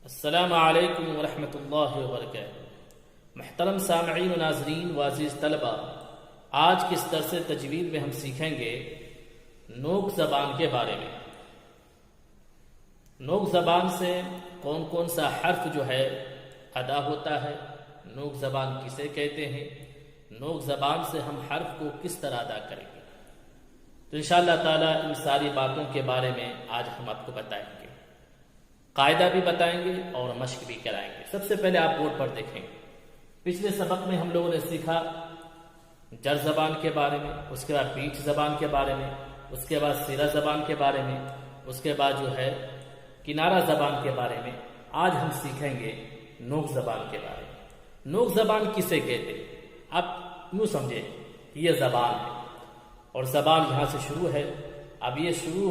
السلام علیکم ورحمۃ اللہ وبرکاتہ۔ محترم سامعین و ناظرین و عزیز طلبہ، آج کے اس درس تجوید میں ہم سیکھیں گے نوک زبان کے بارے میں۔ نوک زبان سے کون کون سا حرف جو ہے ادا ہوتا ہے، نوک زبان کسے کہتے ہیں، نوک زبان سے ہم حرف کو کس طرح ادا کریں گے، تو انشاءاللہ تعالی ان ساری باتوں کے بارے میں آج ہم آپ کو بتائیں گے، قاعدہ بھی بتائیں گے اور مشق بھی کرائیں گے۔ سب سے پہلے آپ بورڈ پر دیکھیں گے، پچھلے سبق میں ہم لوگوں نے سیکھا جر زبان کے بارے میں، اس کے بعد پیٹھ زبان کے بارے میں، اس کے بعد سیرہ زبان کے بارے میں، اس کے بعد جو ہے کنارہ زبان کے بارے میں۔ آج ہم سیکھیں گے نوک زبان کے بارے میں۔ نوک زبان کسے کہتے ہیں؟ آپ یوں سمجھیں کہ یہ زبان ہے اور زبان یہاں سے شروع ہے۔ اب یہ شروع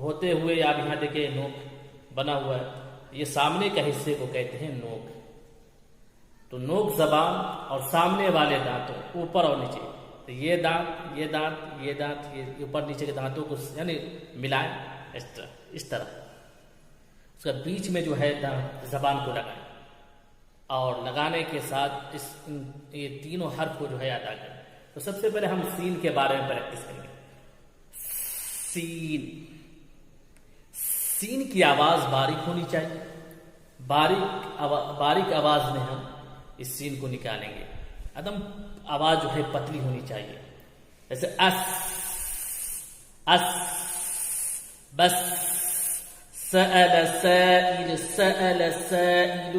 ہوتے ہوئے آپ یہاں دیکھیں نوک بنا ہوا ہے، یہ سامنے کا حصے کو کہتے ہیں نوک۔ تو نوک زبان اور سامنے والے دانتوں اوپر اور نیچے، تو یہ دانت یہ دانت یہ دانت، یہ اوپر نیچے کے دانتوں کو یعنی ملائیں اس طرح اس کا بیچ میں جو ہے زبان کو لگائیں اور لگانے کے ساتھ یہ تینوں حرف کو جو ہے ادا کریں۔ تو سب سے پہلے ہم سین کے بارے میں پریکٹس کریں گے۔ سین، سین کی آواز باریک ہونی چاہیے، باریک آواز میں ہم اس سین کو نکالیں گے۔ عدم آواز جو ہے پتلی ہونی چاہیے، جیسے اس اس، بس سأل سائل سأل سائل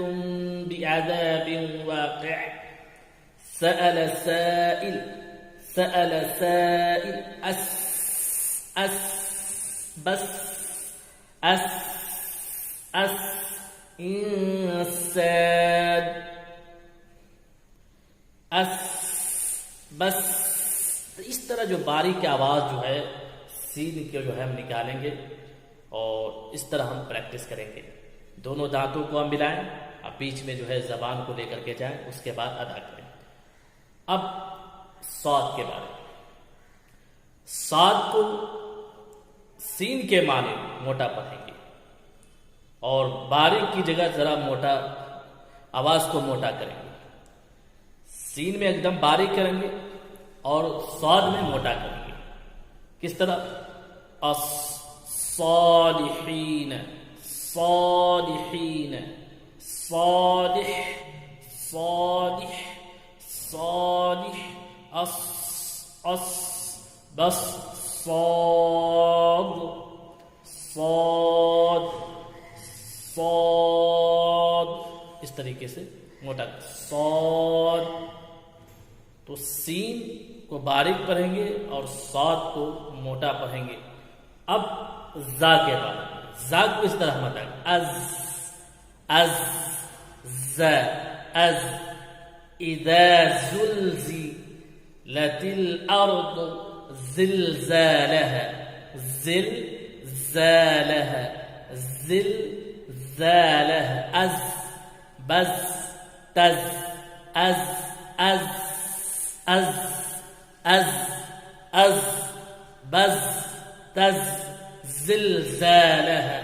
بعذاب واقع، سأل سائل سأل سائل، اس اس، بس اس اس، انسان، اس بس۔ تو اس طرح جو باریک آواز جو ہے سین کے جو ہے ہم نکالیں گے اور اس طرح ہم پریکٹس کریں گے۔ دونوں دانتوں کو ہم ملائیں، اب بیچ میں جو ہے زبان کو لے کر کے جائیں، اس کے بعد ادا کریں۔ اب صاد کے بارے میں، صاد کو سین کے معنی موٹا پڑھیں گے اور باریک کی جگہ ذرا موٹا آواز کو موٹا کریں گے۔ سین میں ایک دم باریک کریں گے اور صاد میں موٹا کریں گے۔ کس طرح؟ الصالحین، صالحین، صالح، صالح، صالح، اس اس، بس صاد، صاد، صاد، اس طریقے سے موٹا صاد۔ تو سین کو باریک پڑھیں گے اور صاد کو موٹا پڑھیں گے۔ اب زا کے بعد، زا کو اس طرح مت از از، ز از، اذا زلزلت الارض زلزالها، زلزالها، زلزالها، از بز تز، از از از از از، بز تز، زلزالها۔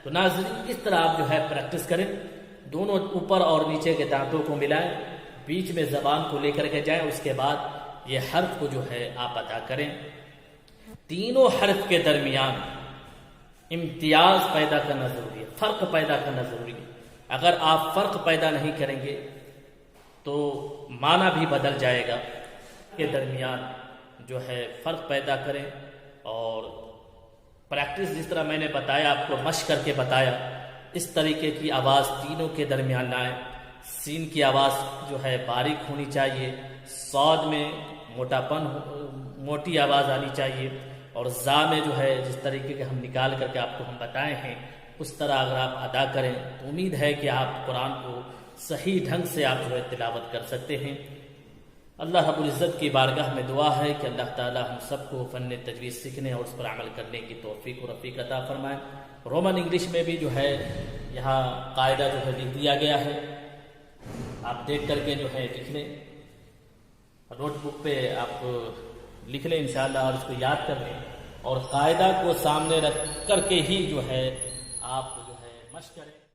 تو ناظرین اس طرح آپ جو ہے پریکٹس کریں، دونوں اوپر اور نیچے کے دانتوں کو ملائیں، بیچ میں زبان کو لے کر کے جائیں، اس کے بعد یہ حرف کو جو ہے آپ ادا کریں۔ تینوں حرف کے درمیان امتیاز پیدا کرنا ضروری ہے، فرق پیدا کرنا ضروری ہے۔ اگر آپ فرق پیدا نہیں کریں گے تو معنی بھی بدل جائے گا۔ کے درمیان جو ہے فرق پیدا کریں اور پریکٹس جس طرح میں نے بتایا، آپ کو مشق کر کے بتایا، اس طریقے کی آواز تینوں کے درمیان لائیں۔ سین کی آواز جو ہے باریک ہونی چاہیے، صاد میں موٹی آواز آنی چاہیے، اور زا میں جو ہے جس طریقے کے ہم نکال کر کے آپ کو ہم بتائے ہیں اس طرح اگر آپ ادا کریں تو امید ہے کہ آپ قرآن کو صحیح ڈھنگ سے آپ جو ہے تلاوت کر سکتے ہیں۔ اللہ رب العزت کی بارگاہ میں دعا ہے کہ اللہ تعالی ہم سب کو فن تجوید سیکھنے اور اس پر عمل کرنے کی توفیق و رفیق عطا فرمائے۔ رومن انگلش میں بھی جو ہے یہاں قاعدہ جو ہے لکھ دیا گیا ہے، آپ دیکھ کر کے جو ہے لکھ لیں، نوٹ بک پہ آپ لکھ لیں انشاءاللہ اور اس کو یاد کر لیں، اور قاعدہ کو سامنے رکھ کر کے ہی جو ہے آپ جو ہے مشق کریں۔